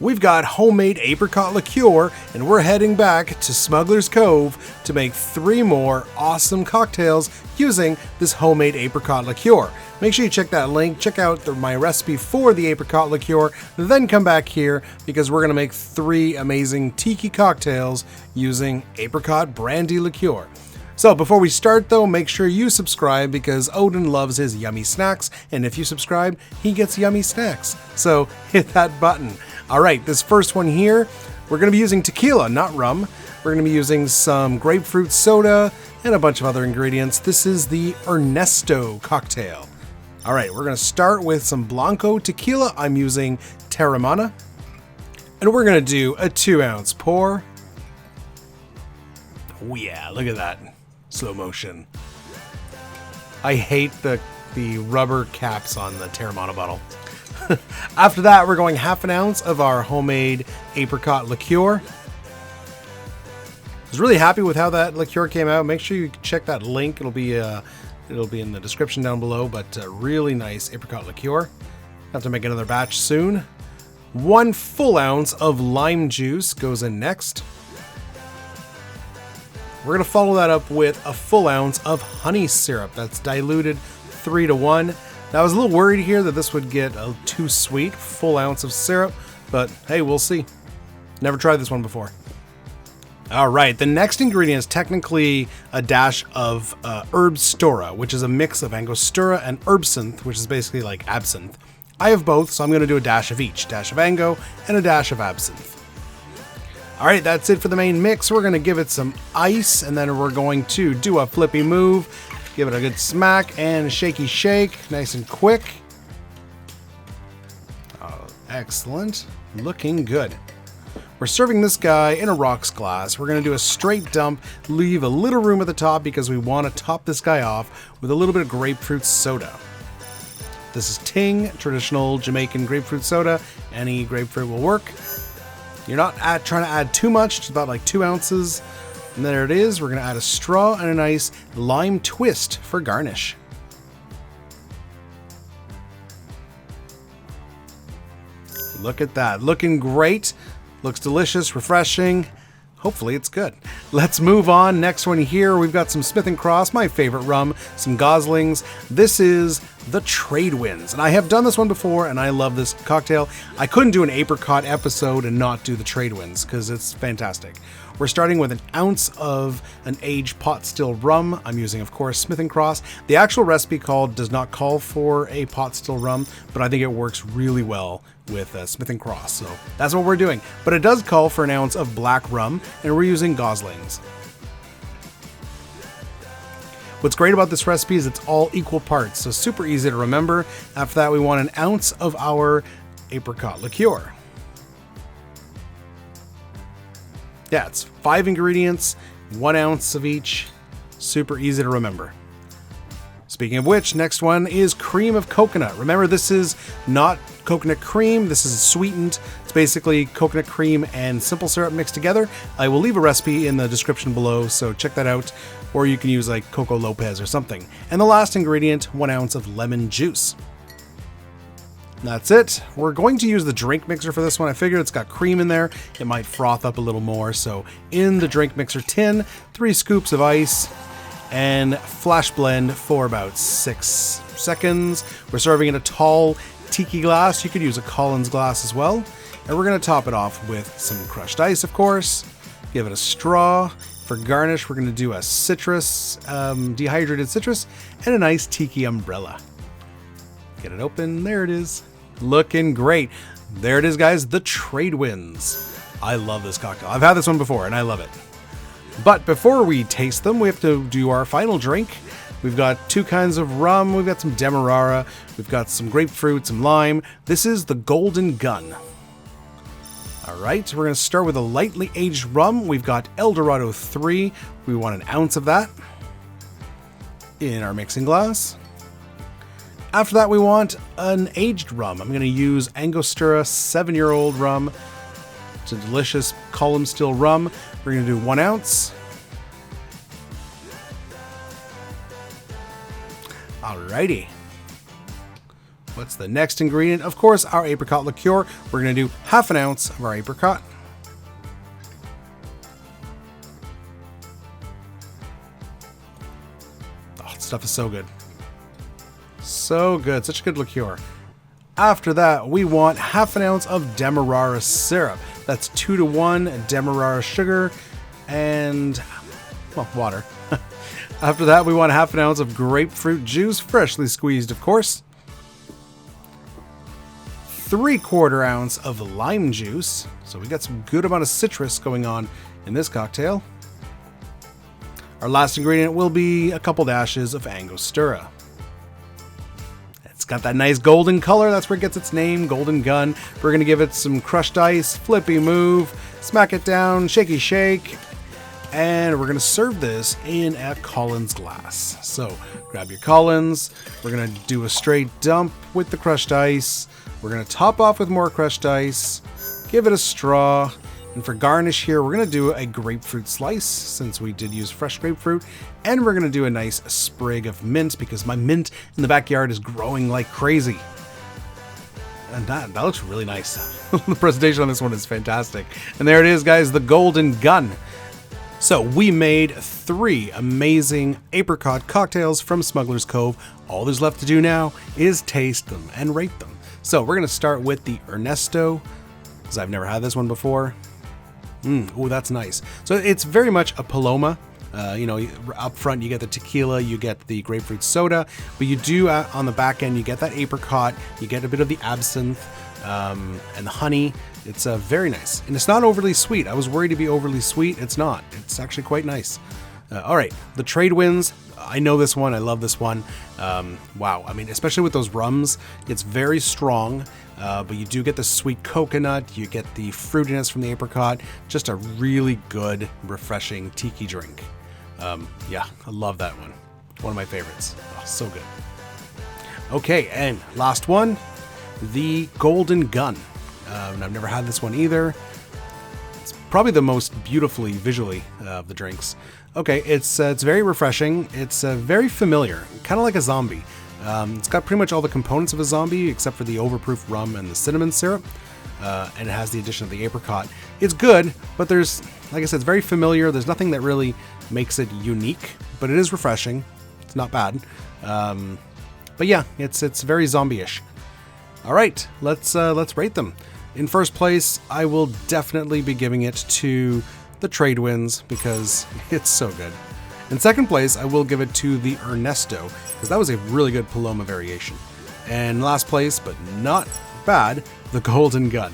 We've got homemade apricot liqueur, and we're heading back to Smuggler's Cove to make 3 more awesome cocktails using this homemade apricot liqueur. Make sure you check that link, check out my recipe for the apricot liqueur, then come back here because we're going to make 3 amazing tiki cocktails using apricot brandy liqueur. So before we start though, make sure you subscribe because Odin loves his yummy snacks, and if you subscribe, he gets yummy snacks. So hit that button. All right, this first one here, we're going to be using tequila, not rum. We're going to be using some grapefruit soda and a bunch of other ingredients. This is the Ernesto Cocktail. All right, we're going to start with some Blanco Tequila. I'm using Terramana. And we're going to do a 2-ounce pour. Oh yeah, look at that. Slow motion. I hate the rubber caps on the Terramana bottle. After that, we're going 1/2 ounce of our homemade apricot liqueur. I was really happy with how that liqueur came out. Make sure you check that link. It'll be in the description down below, but really nice apricot liqueur. Have to make another batch soon. 1 full ounce of lime juice goes in next. We're going to follow that up with a full ounce of honey syrup. That's diluted 3-to-1. Now, I was a little worried here that this would get too sweet, full ounce of syrup, but hey, we'll see. Never tried this one before. All right, the next ingredient is technically a dash of Angostura, which is a mix of Angostura and Absinthe, which is basically like absinthe. I have both, so I'm going to do a dash of each, dash of Ango and a dash of Absinthe. All right, that's it for the main mix. We're going to give it some ice, and then we're going to do a flippy move. Give it a good smack and a shaky shake, nice and quick. Oh, excellent. Looking good. We're serving this guy in a rocks glass. We're going to do a straight dump, leave a little room at the top because we want to top this guy off with a little bit of grapefruit soda. This is Ting, traditional Jamaican grapefruit soda. Any grapefruit will work. You're not trying to add too much, it's about like 2 ounces. And there it is. We're going to add a straw and a nice lime twist for garnish. Look at that. Looking great. Looks delicious, refreshing. Hopefully it's good. Let's move on. Next one here, we've got some Smith & Cross, my favorite rum, some Goslings. This is the Tradewinds, and I have done this one before, and I love this cocktail. I couldn't do an apricot episode and not do the Tradewinds because it's fantastic. We're starting with 1 ounce of an aged pot still rum. I'm using, of course, Smith & Cross. The actual recipe does not call for a pot still rum, but I think it works really well with Smith & Cross, so that's what we're doing. But it does call for 1 ounce of Black Rum, and we're using Goslings. What's great about this recipe is it's all equal parts, so super easy to remember. After that, we want 1 ounce of our apricot liqueur. Yeah, it's 5 ingredients, 1 ounce of each. Super easy to remember. Speaking of which, next one is cream of coconut. Remember, this is not coconut cream. This is sweetened. It's basically coconut cream and simple syrup mixed together. I will leave a recipe in the description below, so check that out. Or you can use like Coco Lopez or something. And the last ingredient, 1 ounce of lemon juice. That's it. We're going to use the drink mixer for this one. I figured it's got cream in there. It might froth up a little more. So in the drink mixer tin, 3 scoops of ice and flash blend for about 6 seconds. We're serving in a tall Tiki glass. You could use a Collins glass as well. And we're going to top it off with some crushed ice, of course. Give it a straw. For garnish, we're going to do a citrus, dehydrated citrus, and a nice Tiki umbrella. Get it open. There it is. Looking great. There it is, guys. The Tradewinds. I love this cocktail. I've had this one before, and I love it. But before we taste them, we have to do our final drink. We've got 2 kinds of rum. We've got some Demerara. We've got some grapefruit, some lime. This is the Golden Gun. All right, we're going to start with a lightly aged rum. We've got Dorado 3. We want 1 ounce of that in our mixing glass. After that, we want an aged rum. I'm going to use Angostura 7-year-old rum. It's a delicious column still rum. We're going to do 1 ounce. Alrighty. What's the next ingredient? Of course, our apricot liqueur. We're going to do half an ounce of our apricot. Oh, this stuff is so good. So good. Such a good liqueur. After that, we want half an ounce of Demerara syrup. That's 2-to-1 Demerara sugar and, well, water. After that, we want half an ounce of grapefruit juice, freshly squeezed, of course. 3/4 ounce of lime juice. So we got some good amount of citrus going on in this cocktail. Our last ingredient will be a couple dashes of Angostura. It's got that nice golden color. That's where it gets its name, Golden Gun. We're going to give it some crushed ice, flippy move, smack it down, shaky shake. And we're going to serve this in a Collins glass. So grab your Collins. We're going to do a straight dump with the crushed ice. We're going to top off with more crushed ice. Give it a straw. And for garnish here, we're going to do a grapefruit slice since we did use fresh grapefruit. And we're going to do a nice sprig of mint because my mint in the backyard is growing like crazy. And that looks really nice. The presentation on this one is fantastic. And there it is, guys, the Golden Gun. So we made 3 amazing apricot cocktails from Smuggler's Cove. All there's left to do now is taste them and rate them. So we're going to start with the Ernesto, because I've never had this one before. Oh, that's nice. So it's very much a Paloma. Up front you get the tequila, you get the grapefruit soda, but you do on the back end you get that apricot, you get a bit of the absinthe and the honey. It's very nice, and it's not overly sweet. I was worried to be overly sweet. It's not. It's actually quite nice. All right, the Tradewinds. I know this one. I love this one. Wow. I mean, especially with those rums, it's very strong, but you do get the sweet coconut. You get the fruitiness from the apricot. Just a really good, refreshing tiki drink. Yeah, I love that one. One of my favorites. Oh, so good. Okay, and last one, the Golden Gun. And I've never had this one either. It's probably the most beautifully visually of the drinks. Okay, it's very refreshing. It's very familiar, kind of like a zombie. It's got pretty much all the components of a zombie except for the overproof rum and the cinnamon syrup. And it has the addition of the apricot. It's good, but there's, like I said, it's very familiar. There's nothing that really makes it unique, but it is refreshing. It's not bad. But yeah, it's very zombie-ish. All right, let's rate them. In first place, I will definitely be giving it to the Tradewinds because it's so good. In second place, I will give it to the Ernesto because that was a really good Paloma variation. And last place, but not bad, the Golden Gun.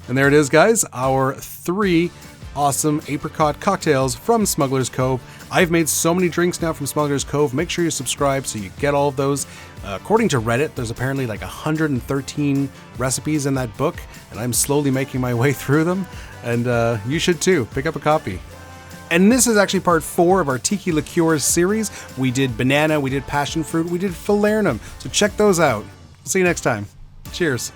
And there it is, guys, our 3 awesome apricot cocktails from Smuggler's Cove. I've made so many drinks now from Smuggler's Cove. Make sure you subscribe so you get all of those. According to Reddit, there's apparently like 113 recipes in that book, and I'm slowly making my way through them. And you should too. Pick up a copy. And this is actually part 4 of our Tiki Liqueurs series. We did banana, we did passion fruit, we did falernum. So check those out. See you next time. Cheers.